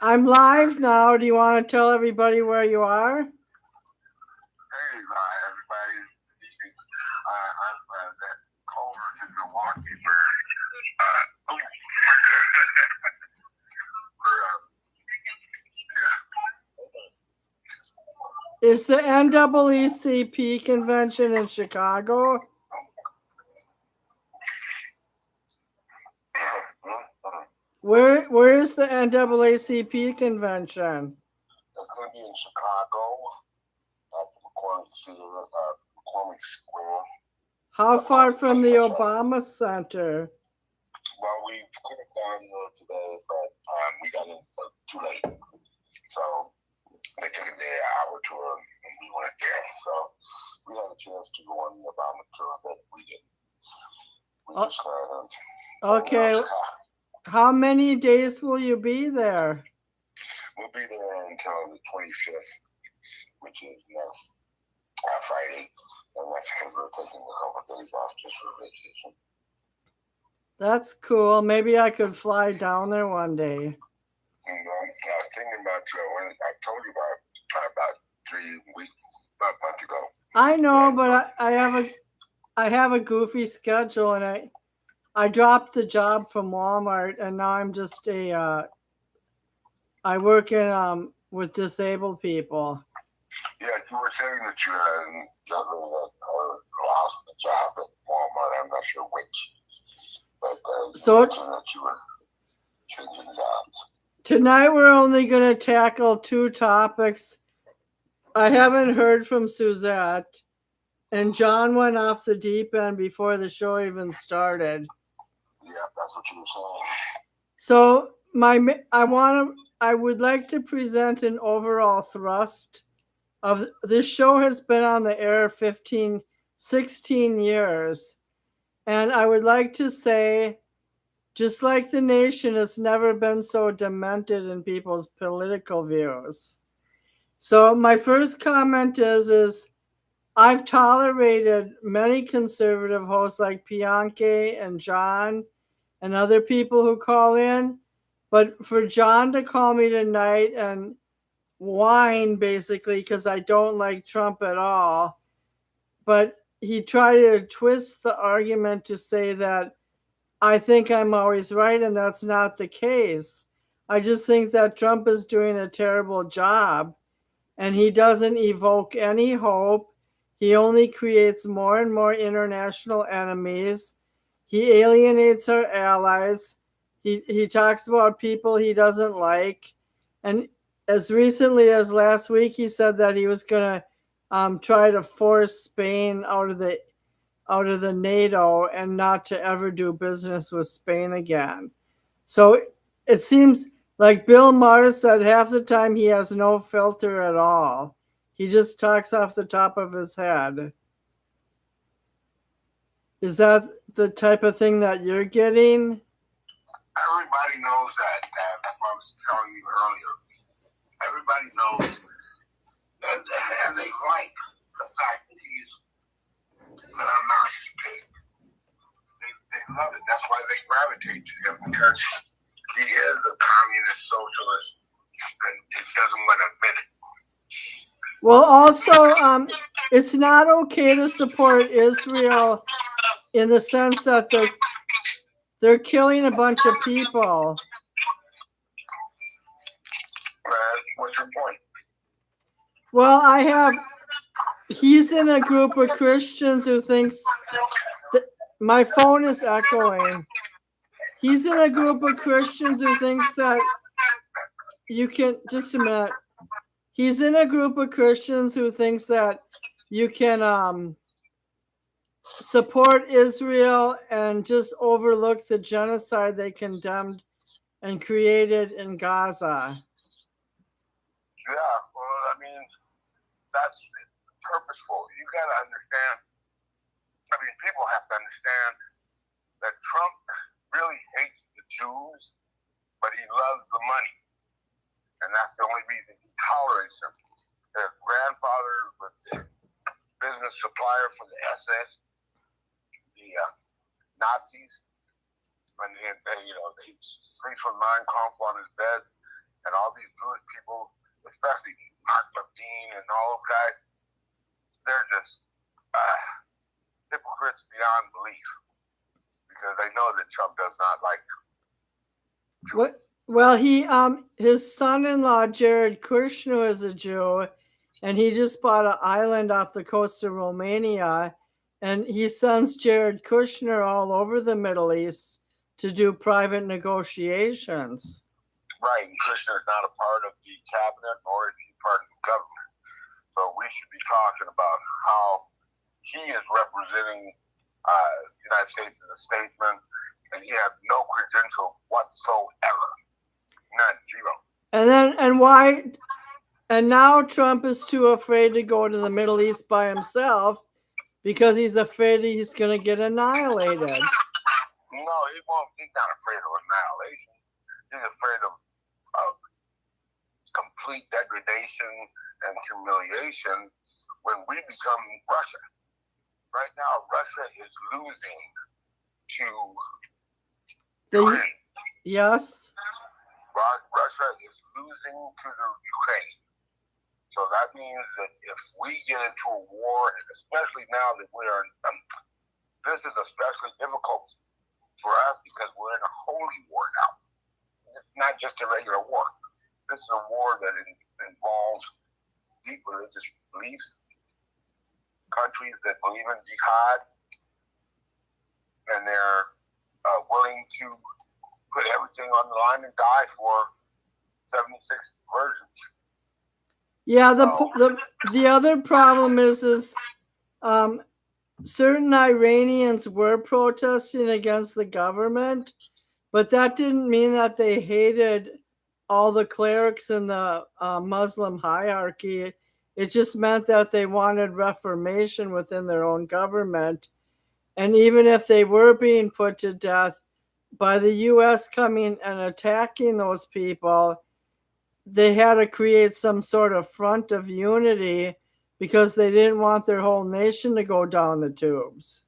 I'm live now. Do you want to tell everybody where you are? Hey, everybody. I'm that Culver's in Milwaukee where, Is the NAACP convention in Chicago? Where is the NAACP convention? it's going to be in Chicago at the McCormick Square. How far from the Obama Center? Well, we could have gone there today, but we got in too late. So they took a day, an hour tour, and we went there. So we had a chance to go on the Obama tour, but we didn't. We just Okay. How many days will you be there? We'll be there until the 25th, which is next Friday. And that's because we're taking a couple of days off just for vacation. That's cool. Maybe I could fly down there one day. And I was thinking about when I told you about 5 months ago. I know, but I have a goofy schedule, and I dropped the job from Walmart, and now I'm just I work in with disabled people. Yeah, you were saying that you had juggling or lost the job at Walmart. I'm not sure which, but you mentioned that you were changing jobs. Tonight we're only going to tackle 2 topics. I haven't heard from Suzette, and John went off the deep end before the show even started. Yeah, that's what you were saying. So I would like to present an overall thrust of this show. Has been on the air 16 years, and I would like to say, just like the nation has never been so demented in people's political views. So my first comment is I've tolerated many conservative hosts like Bianchi and John and other people who call in, but for John to call me tonight and whine basically because I don't like Trump at all, but he tried to twist the argument to say that I think I'm always right, and that's not the case. I just think that Trump is doing a terrible job, and he doesn't evoke any hope. He only creates more and more international enemies. He alienates our allies. He talks about people he doesn't like. And as recently as last week, he said that he was going to try to force Spain out of the NATO and not to ever do business with Spain again. So it seems like Bill Maher said, half the time he has no filter at all. He just talks off the top of his head. Is that the type of thing that you're getting? Everybody knows that. That's what I was telling you earlier. Everybody knows, and they like the fact that he's an obnoxious pig. They love it. That's why they gravitate to him, because he is a communist socialist, and he doesn't want to admit it. Well, also, it's not okay to support Israel in the sense that they're killing a bunch of people. What's your point? Well, he's in a group of Christians who thinks that my phone is echoing. He's in a group of Christians who thinks that you can, just a minute. He's in a group of Christians who thinks that you can support Israel and just overlook the genocide they condemned and created in Gaza. Yeah, well, I mean, that's purposeful. You got to understand. I mean, people have to understand that Trump really hates the Jews, but he loves the money. And that's the only reason he tolerates them. His grandfather was the business supplier for the SS, the Nazis, and they sleep from Mein Kampf on his bed, and all especially Mark Levine and all those guys, they're just hypocrites beyond belief because they know that Trump does not like Jews. What? Well, his son-in-law Jared Kushner is a Jew, and he just bought an island off the coast of Romania, and he sends Jared Kushner all over the Middle East to do private negotiations. Right, and Kushner is not a part of the cabinet, nor is he part of the government. So we should be talking about how he is representing the United States as a statesman, and he has no credential whatsoever. None, zero. And now Trump is too afraid to go to the Middle East by himself because he's afraid he's going to get annihilated. No, he won't. He's not afraid of annihilation. He's afraid of complete degradation and humiliation when we become Russia. Right now, Russia is losing to Ukraine. Yes. Russia is losing to the Ukraine. So that means that if we get into a war, and especially now that we are, this is especially difficult for us because we're in a holy war now. It's not just a regular war. This is a war that involves deep religious beliefs, countries that believe in jihad, and they're willing to put everything on the line and die for 76 virgins. Yeah, the other problem is certain Iranians were protesting against the government, but that didn't mean that they hated all the clerics in the Muslim hierarchy. It just meant that they wanted reformation within their own government. And even if they were being put to death, by the U.S. coming and attacking those people, they had to create some sort of front of unity because they didn't want their whole nation to go down the tubes.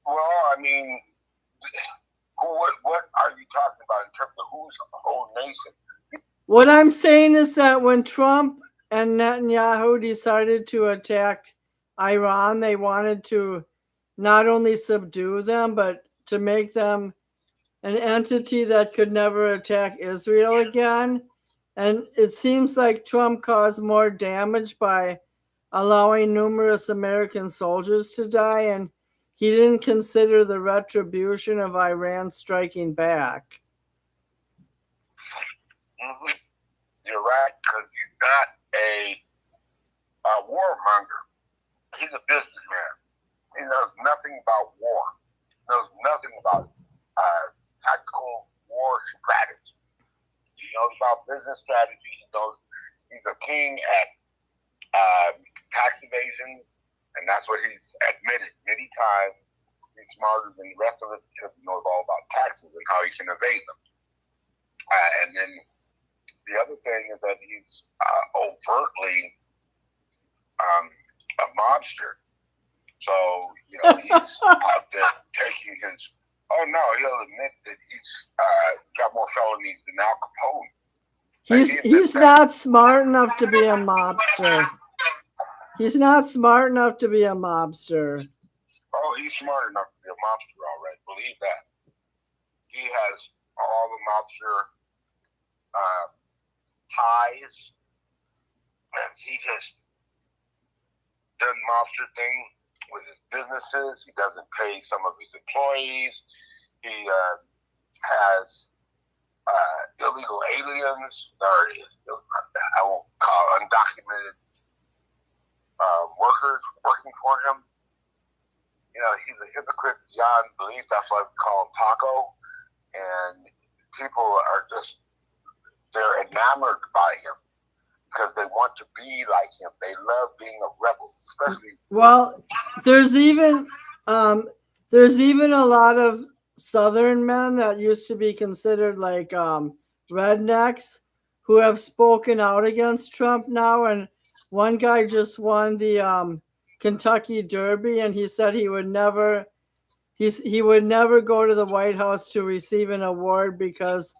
Well, I mean, what are you talking about in terms of who's the whole nation? What I'm saying is that when Trump and Netanyahu decided to attack Iran, they wanted to not only subdue them, but to make them an entity that could never attack Israel again. And it seems like Trump caused more damage by allowing numerous American soldiers to die, and he didn't consider the retribution of Iran striking back. Mm-hmm. You're right, because he's not a warmonger. He's a businessman. He knows nothing about war. He knows nothing about tactical war strategy. He knows about business strategy. He knows he's a king at tax evasion, and that's what he's admitted many times. He's smarter than the rest of us because he knows all about taxes and how he can evade them. And then the other thing is that he's overtly a mobster. So, he's out there taking his... Oh, no, he'll admit that he's got more felonies than Al Capone. He's not smart enough to be a mobster. He's not smart enough to be a mobster. Oh, he's smart enough to be a mobster, all right. Believe that. He has all the mobster ties. And he has done mobster things with his businesses. He doesn't pay some of his employees. He has illegal aliens, or I won't call undocumented workers working for him. He's a hypocrite beyond belief. That's why we call him Taco. And people are they're enamored by him because they want to be like him. They love being a rebel, especially. Well, there's even a lot of Southern men that used to be considered like rednecks who have spoken out against Trump now. And one guy just won the Kentucky Derby, and he said he would never go to the White House to receive an award because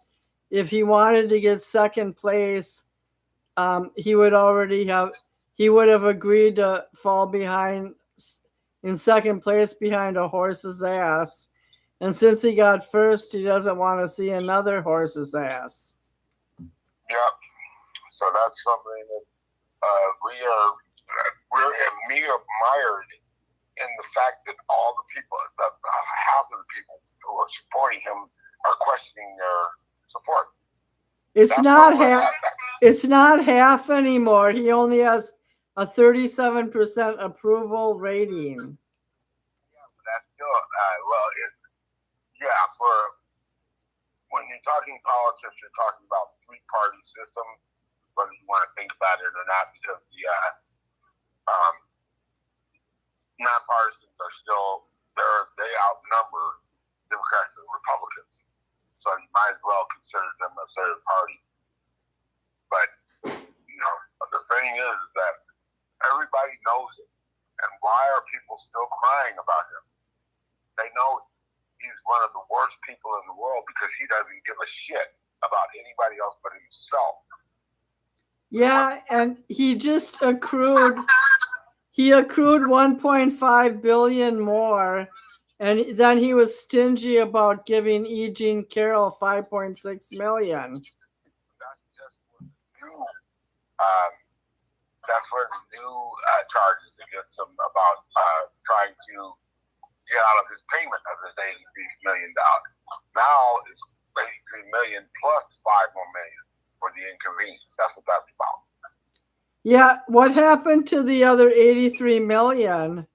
if he wanted to get second place, he would have agreed to fall behind in second place behind a horse's ass. And since he got first, he doesn't want to see another horse's ass. Yep. So that's something that we're admired in the fact that all the people, half of the people who are supporting him are questioning their support. It's not half anymore. He only has a 37% approval rating. Yeah, but that's still for when you're talking politics, you're talking about three-party system, whether you want to think about it or not, because the nonpartisans are still they outnumber Democrats and Republicans, so you might as well consider them a third party. But the thing is that everybody knows it, and why are people still crying about him? They know he's one of the worst people in the world because he doesn't give a shit about anybody else but himself. Yeah, and he just accrued 1.5 billion more, and then he was stingy about giving E. Jean Carroll 5.6 million. That's just what the new charges against him about trying to get out of his payment of his $83 million. Now it's $83 million plus $5 more million for the inconvenience. That's what that's about. Yeah, what happened to the other 83 million?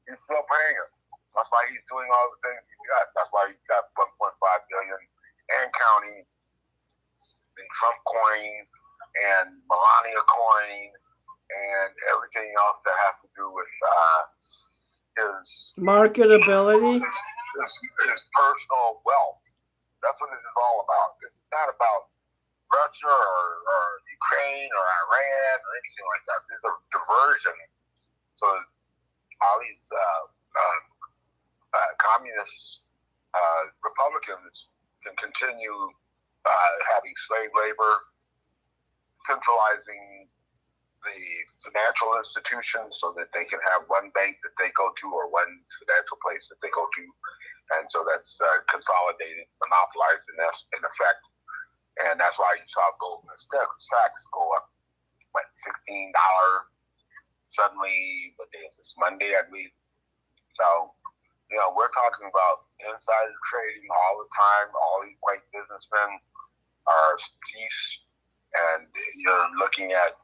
He's still paying it. That's why he's doing all the things he's got. That's why he's got 1.5 billion and counting in Trump coin and Melania coin and everything else that has to do with his marketability, his personal wealth. That's what this is all about. This is not about Russia or Ukraine or Iran or anything like that. This is a diversion. So all these communist Republicans can continue having slave labor, centralizing the financial institutions so that they can have one bank that they go to or one financial place that they go to. And so that's consolidated, monopolized in effect. And that's why you saw Goldman Sachs go up, $16 suddenly. What day is this? Monday, I believe. So, we're talking about insider trading all the time. All these white businessmen are thieves, and you're looking at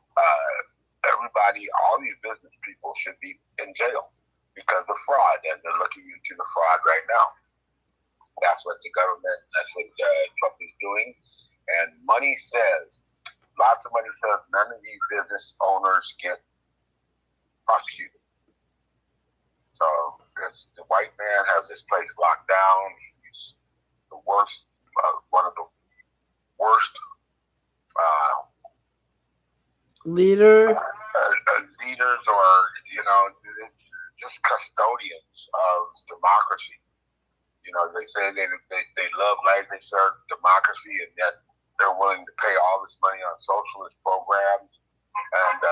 everybody. All these business people should be in jail because of fraud, and they're looking into the fraud right now. That's what the government, that's what Trump is doing. And money says, lots of money says, none of these business owners get prosecuted. So the white man has this place locked down. He's the worst, one of the worst leaders or, just custodians of democracy. They say they love laissez-faire democracy, and yet they're willing to pay all this money on socialist programs. And,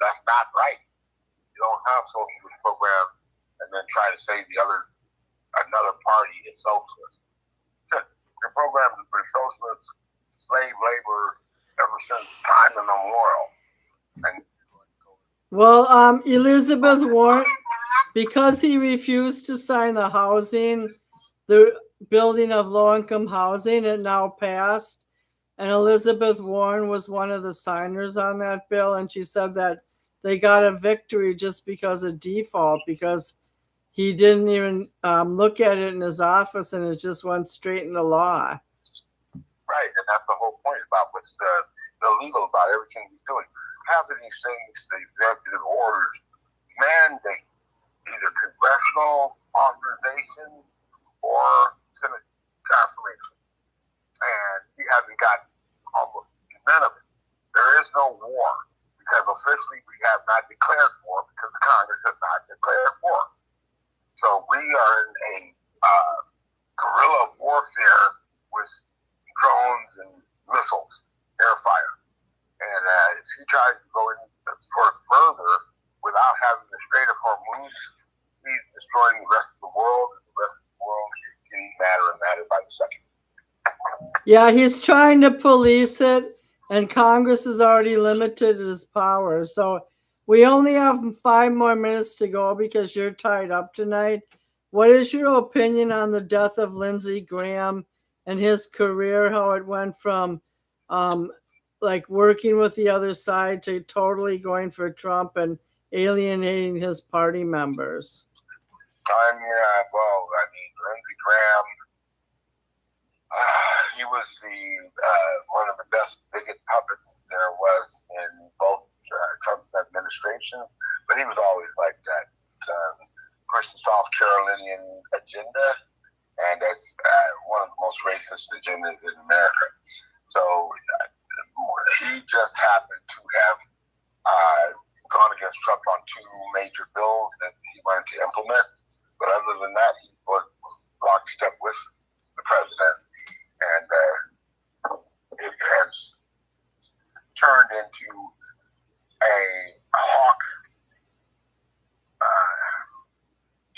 that's not right. You don't have socialist programs and then try to say another party is socialist. Your program has been socialist, slave labor ever since time immemorial. Well, Elizabeth Warren, because he refused to sign the building of low-income housing, it now passed. And Elizabeth Warren was one of the signers on that bill, and she said that they got a victory just because of default, because he didn't even look at it in his office, and it just went straight into law. Right, and that's the whole point about what's illegal about everything he's doing. Half of these things, the executive orders mandate either congressional authorization or Senate confirmation. And he hasn't got almost none of it. There is no war because officially we have not declared war because the Congress has not declared war. So we are in a guerrilla warfare with drones and missiles, air fire. And if he tries to go in further without having the Strait of Hormuz, he's destroying the rest of the world, and the rest of the world is getting madder and madder by the second. Yeah, he's trying to police it, and Congress has already limited his powers. So we only have 5 more minutes to go because you're tied up tonight. What is your opinion on the death of Lindsey Graham and his career, how it went from like working with the other side to totally going for Trump and alienating his party members? Lindsey Graham, he was one of the best bigot puppets there was in both Trump's administrations, but he was always like that. Push the South Carolinian agenda, and that's one of the most racist agendas in America. So he just happened to have gone against Trump on 2 major bills that he wanted to implement. But other than that, he was lockstep with the president, and it has turned into a hawk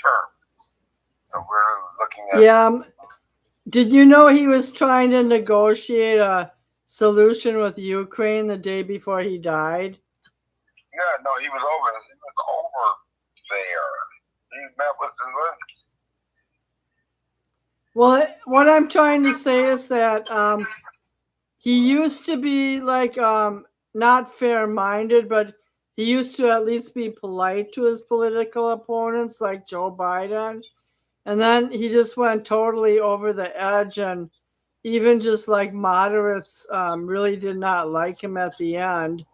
term. So we're looking at... Yeah. Did you know he was trying to negotiate a solution with Ukraine the day before he died? Yeah, no, he was over there. He met with Zelensky. Well, what I'm trying to say is that he used to be like not fair-minded, but he used to at least be polite to his political opponents, like Joe Biden. And then he just went totally over the edge, and even just like moderates really did not like him at the end.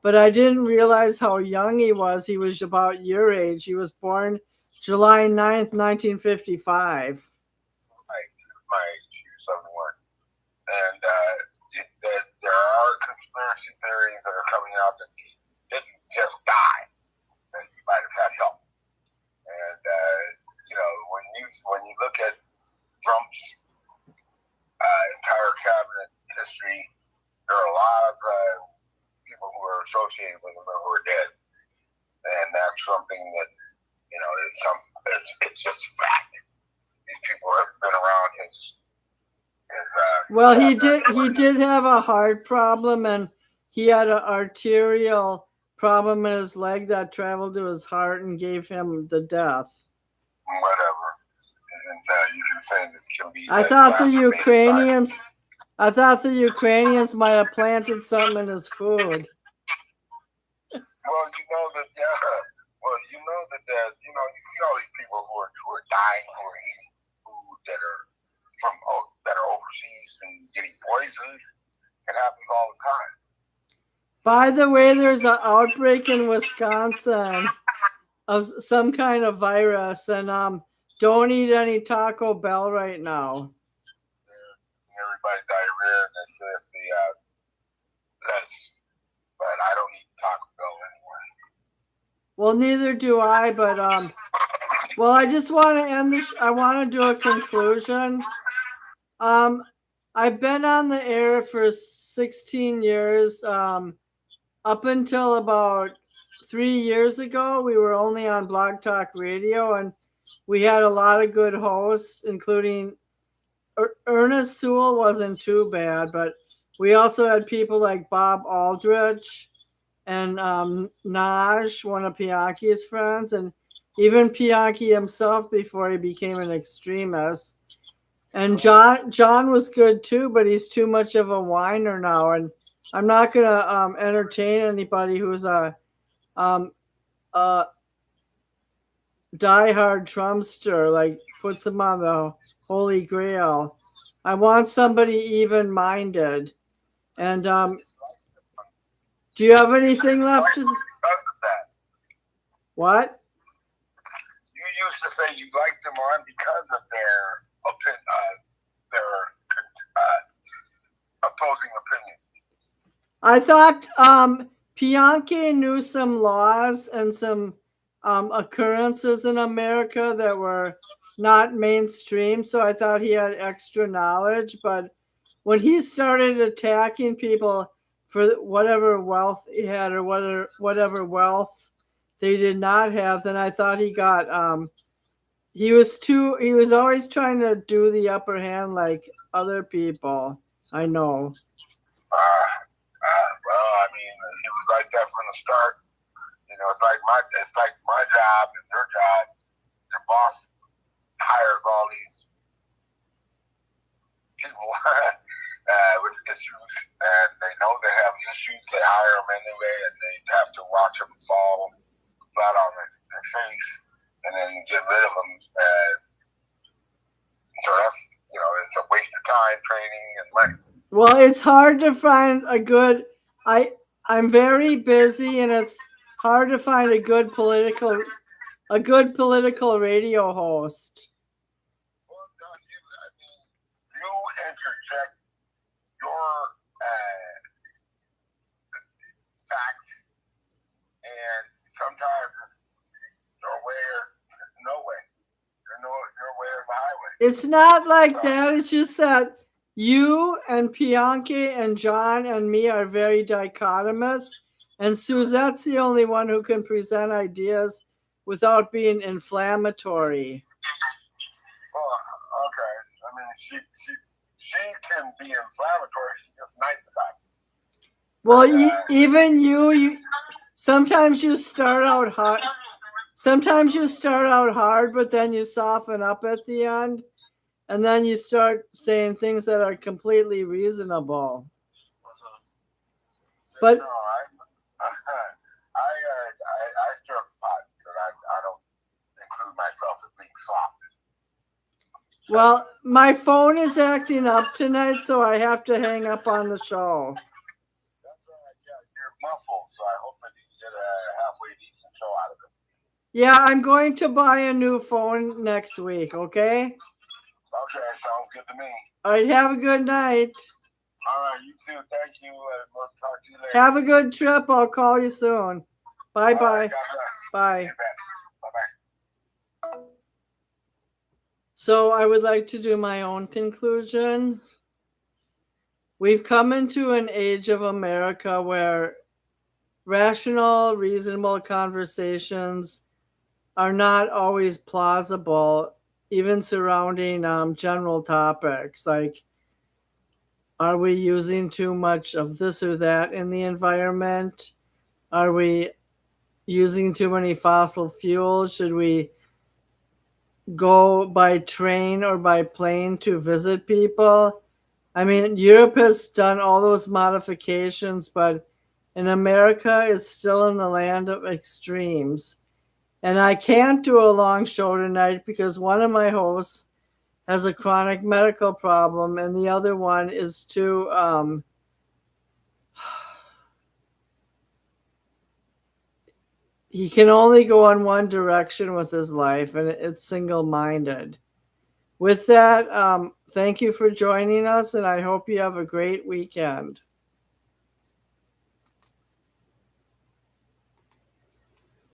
But I didn't realize how young he was. He was about your age. He was born July 9th, 1955. My age, 71. And there are conspiracy theories that are coming out that he didn't just die, that he might have had help. And when you look at Trump's entire cabinet history, there are a lot of people who are associated with him who are dead, and that's something that it's just a fact. These people have been around his well, he did have a heart problem, and he had an arterial problem in his leg that traveled to his heart and gave him the death. Whatever. And you can say that it can be. I thought the Ukrainians might have planted something in his food. Well, you see all these people who are dying, who are eating food that are overseas and getting poisoned. It happens all the time. By the way, there's an outbreak in Wisconsin of some kind of virus, and don't eat any Taco Bell right now. Everybody's diarrhea, and that's but I don't eat Taco Bell anymore. Well, neither do I, but well, I just want to end this. I want to do a conclusion. I've been on the air for 16 years. Up until about 3 years ago, we were only on Blog Talk Radio, and we had a lot of good hosts, including Ernest Sewell wasn't too bad, but we also had people like Bob Aldrich and Naj, one of Pianki's friends, and even Pianki himself before he became an extremist. And John was good too, but he's too much of a whiner now, and I'm not going to entertain anybody who's a diehard Trumpster, like puts him on the Holy Grail. I want somebody even-minded. And do you have anything left to... What? You used to say you liked them on because of their opposing opinions. I thought Pianki knew some laws and some occurrences in America that were not mainstream, so I thought he had extra knowledge. But when he started attacking people for whatever wealth he had or whatever wealth they did not have, then I thought he got he was always trying to do the upper hand like other people. I know. Well, I mean, it was like that from the start. You know, it's like my job and their job. Their boss hires all these people with issues, and they know they have issues. They hire them anyway, and they have to watch them fall flat on their face, and then get rid of them. So that's, you know, it's a waste of time, training, and money. Well, it's hard to find a good. I'm very busy, and it's hard to find a good political radio host. Well, you interject your facts, and sometimes it's your way or no way. Your way or the highway. It's not like that. It's just that you and Bianchi and John and me are very dichotomous, and Suzette's the only one who can present ideas without being inflammatory. Well, okay. I mean, she can be inflammatory. She's just nice about it. Well, even you sometimes you start out hard. Sometimes you start out hard, but then you soften up at the end, and then you start saying things that are completely reasonable. But no, I stir up the pot, so I don't include myself as being soft. Well, my phone is acting up tonight, so I have to hang up on the show. That's right. Yeah, you're muffled, so I hope that you can get a halfway decent show out of it. Yeah, I'm going to buy a new phone next week, okay? Okay, sounds good to me. All right, have a good night. All right, you too. Thank you. We'll talk to you later. Have a good trip. I'll call you soon. Bye-bye. Right, Bye. Bye-bye. So I would like to do my own conclusion. We've come into an age of America where rational, reasonable conversations are not always plausible, even surrounding general topics like, are we using too much of this or that in the environment? Are we using too many fossil fuels? Should we go by train or by plane to visit people? I mean, Europe has done all those modifications, but in America, it's still in the land of extremes. And I can't do a long show tonight because one of my hosts has a chronic medical problem, and the other one is too he can only go in one direction with his life, and it's single-minded. With that, thank you for joining us, and I hope you have a great weekend.